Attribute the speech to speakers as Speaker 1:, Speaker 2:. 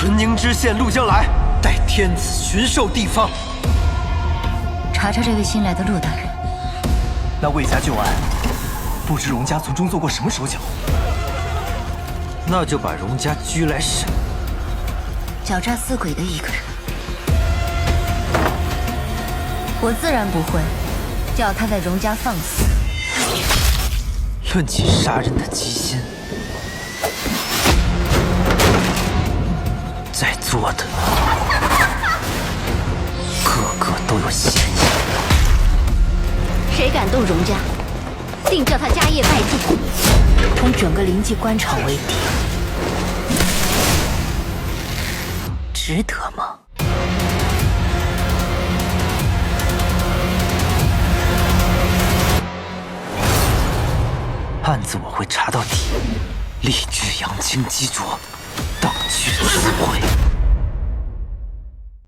Speaker 1: 纯宁知县陆江来代天子巡狩地方。
Speaker 2: 查查这位新来的陆大人。
Speaker 3: 那魏家旧案，不知荣家从中做过什么手脚？
Speaker 1: 那就把荣家拘来审。
Speaker 2: 狡诈似鬼的一个人，我自然不会叫他在荣家放肆。
Speaker 1: 论起杀人的机心，在座的个个都有嫌疑。
Speaker 2: 谁敢动荣家，定叫他家业败尽，同整个临济官场为敌，值得吗？
Speaker 1: 案子我会查到底，力拒杨青激浊，当